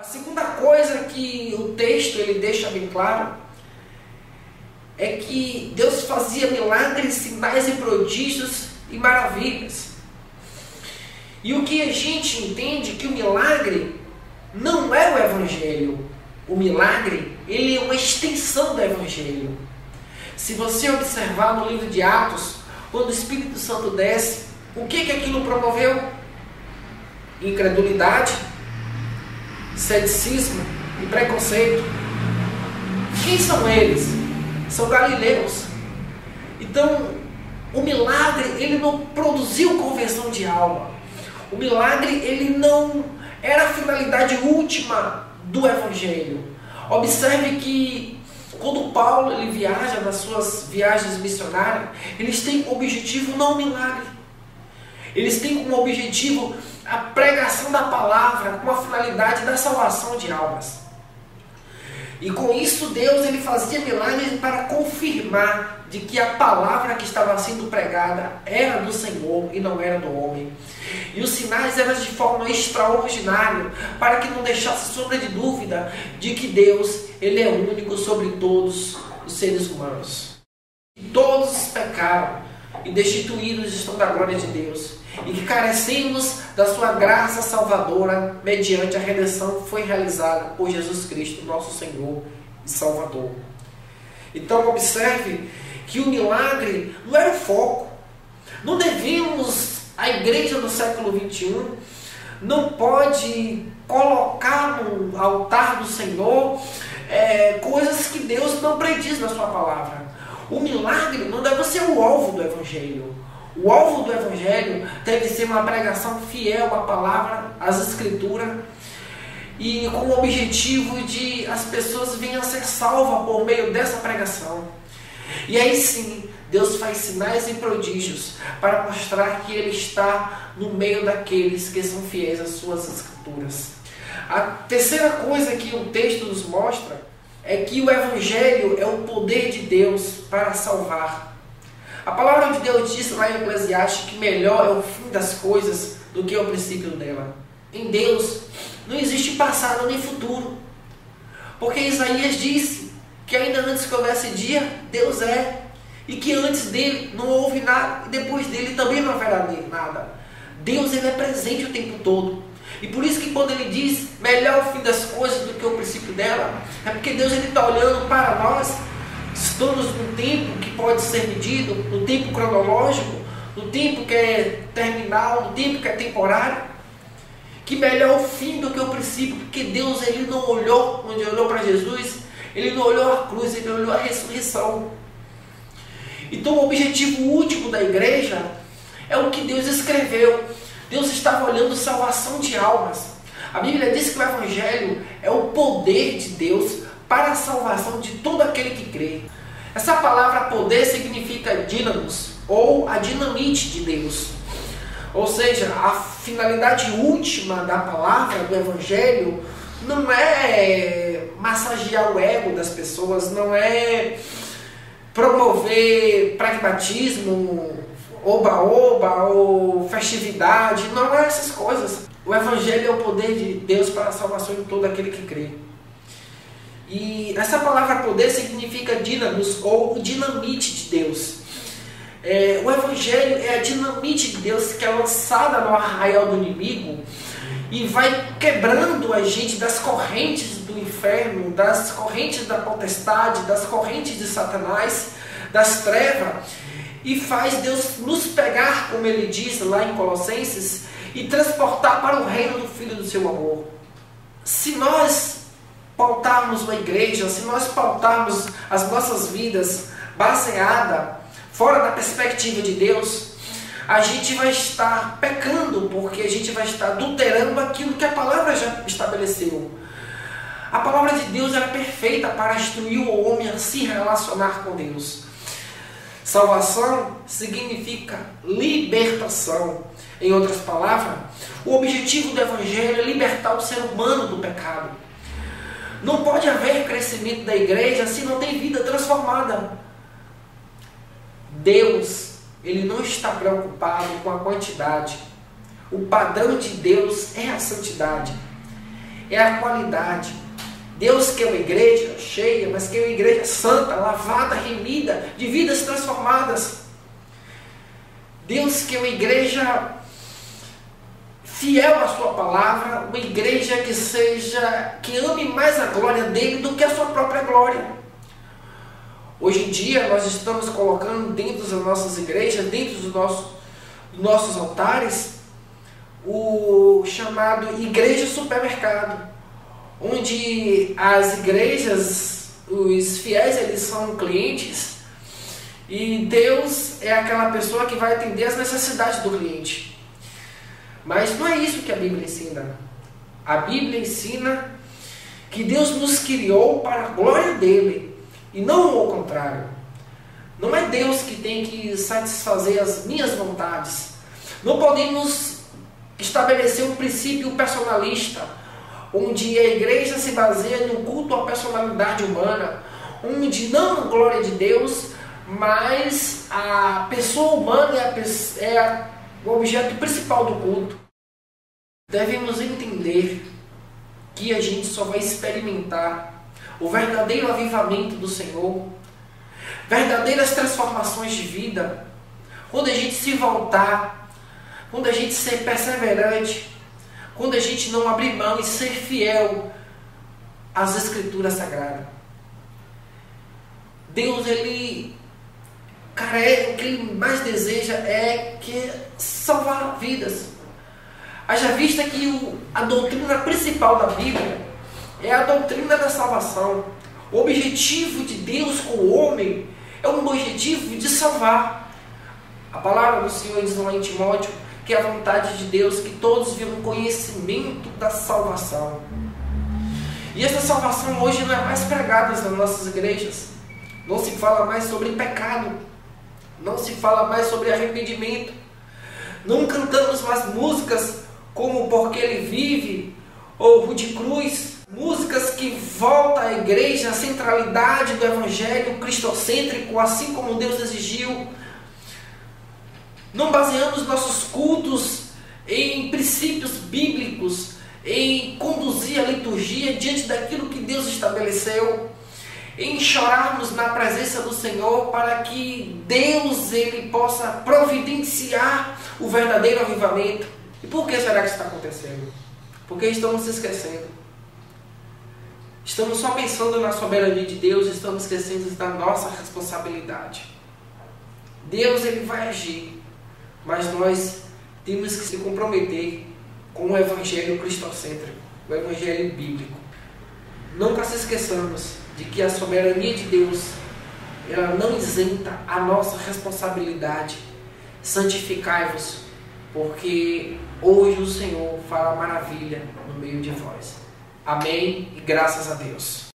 segunda coisa que o texto ele deixa bem claro é que Deus fazia milagres, sinais e prodígios e maravilhas. E o que a gente entende que o milagre não é o Evangelho. O milagre, ele é uma extensão do Evangelho. Se você observar no livro de Atos, quando o Espírito Santo desce, o que aquilo promoveu? Incredulidade, ceticismo e preconceito. Quem são eles? São galileus. Então, o milagre, ele não produziu conversão de alma. O milagre, ele não era a finalidade última do Evangelho. Observe que quando Paulo ele viaja nas suas viagens missionárias, eles têm como objetivo não o milagre. Eles têm como objetivo a pregação da palavra com a finalidade da salvação de almas. E com isso Deus ele fazia milagres para confirmar de que a palavra que estava sendo pregada era do Senhor e não era do homem. E os sinais eram de forma extraordinária, para que não deixasse sombra de dúvida de que Deus ele é único sobre todos os seres humanos. E todos pecaram e destituídos estão da glória de Deus, e que carecemos da sua graça salvadora mediante a redenção que foi realizada por Jesus Cristo, nosso Senhor e Salvador. Então observe que o milagre não era o foco. Não devemos, a igreja do século XXI não pode colocar no altar do Senhor coisas que Deus não prediz na sua palavra. O milagre não deve ser o alvo do Evangelho. O alvo do Evangelho deve ser uma pregação fiel à palavra, às Escrituras, e com o objetivo de as pessoas venham a ser salvas por meio dessa pregação. E aí sim, Deus faz sinais e prodígios para mostrar que Ele está no meio daqueles que são fiéis às suas Escrituras. A terceira coisa que o texto nos mostra é que o Evangelho é o poder de Deus para salvar. A palavra de Deus diz lá em Eclesiastes que melhor é o fim das coisas do que o princípio dela. Em Deus não existe passado nem futuro. Porque Isaías disse que ainda antes que houvesse dia, Deus é. E que antes dele não houve nada, e depois dele também não haverá nada. Deus ele é presente o tempo todo. E por isso que quando ele diz melhor o fim das coisas do que o princípio dela, é porque Deus está olhando para nós. Estamos num tempo que pode ser medido, no tempo cronológico, no tempo que é terminal, no tempo que é temporário. Que melhor o fim do que o princípio, porque Deus ele não olhou, onde olhou para Jesus, ele não olhou a cruz, ele olhou a ressurreição. Então o objetivo último da igreja é o que Deus escreveu. Deus estava olhando salvação de almas. A Bíblia diz que o Evangelho é o poder de Deus para a salvação de todo aquele que crê. Essa palavra poder significa dínamos, ou a dinamite de Deus. Ou seja, a finalidade última da palavra, do Evangelho, não é massagear o ego das pessoas, não é promover pragmatismo, oba-oba ou festividade, não é essas coisas. O Evangelho é o poder de Deus para a salvação de todo aquele que crê. E essa palavra poder significa dínamos ou dinamite de Deus. O Evangelho é a dinamite de Deus que é lançada no arraial do inimigo e vai quebrando a gente das correntes do inferno, das correntes da potestade, das correntes de Satanás, das trevas, e faz Deus nos pegar, como ele diz lá em Colossenses, e transportar para o reino do Filho do seu amor. Se nós pautarmos uma igreja, se nós pautarmos as nossas vidas baseada fora da perspectiva de Deus, a gente vai estar pecando, porque a gente vai estar adulterando aquilo que a palavra já estabeleceu. A palavra de Deus é perfeita para instruir o homem a se relacionar com Deus. Salvação significa libertação. Em outras palavras, o objetivo do Evangelho é libertar o ser humano do pecado. Não pode haver crescimento da igreja se não tem vida transformada. Deus, ele não está preocupado com a quantidade. O padrão de Deus é a santidade. é a qualidade. Deus quer uma igreja cheia, mas quer uma igreja santa, lavada, remida, de vidas transformadas. Deus quer uma igreja fiel à sua palavra, uma igreja que ame mais a glória dele do que a sua própria glória. Hoje em dia nós estamos colocando dentro das nossas igrejas, dentro dos nossos altares, o chamado igreja supermercado, onde as igrejas, os fiéis, eles são clientes e Deus é aquela pessoa que vai atender as necessidades do cliente. Mas não é isso que a Bíblia ensina. A Bíblia ensina que Deus nos criou para a glória dele e não o contrário. Não é Deus que tem que satisfazer as minhas vontades. Não podemos estabelecer um princípio personalista, onde a igreja se baseia no culto à personalidade humana, onde não a glória de Deus, mas a pessoa humana é o objeto principal do culto. Devemos entender que a gente só vai experimentar o verdadeiro avivamento do Senhor, verdadeiras transformações de vida, quando a gente se voltar, quando a gente ser perseverante, quando a gente não abrir mão e ser fiel às Escrituras Sagradas. Deus, o que Ele mais deseja é salvar vidas. Haja vista que a doutrina principal da Bíblia é a doutrina da salvação. O objetivo de Deus com o homem é um objetivo de salvar. A palavra do Senhor diz lá em Timóteo que é a vontade de Deus que todos venham conhecimento da salvação. E essa salvação hoje não é mais pregada nas nossas igrejas. Não se fala mais sobre pecado. Não se fala mais sobre arrependimento. Não cantamos mais músicas como Porque Ele Vive ou Rude Cruz. Músicas que voltam à igreja, à centralidade do evangelho cristocêntrico, assim como Deus exigiu. Não baseamos nossos cultos em princípios bíblicos, em conduzir a liturgia diante daquilo que Deus estabeleceu, em chorarmos na presença do Senhor para que Deus ele possa providenciar o verdadeiro avivamento. E por que será que isso está acontecendo? Porque estamos se esquecendo. Estamos só pensando na soberania de Deus, estamos esquecendo da nossa responsabilidade. Deus ele vai agir, mas nós temos que se comprometer com o evangelho cristocêntrico, o evangelho bíblico. Nunca se esqueçamos de que a soberania de Deus ela não isenta a nossa responsabilidade. Santificai-vos, porque hoje o Senhor fala maravilha no meio de vós. Amém e graças a Deus.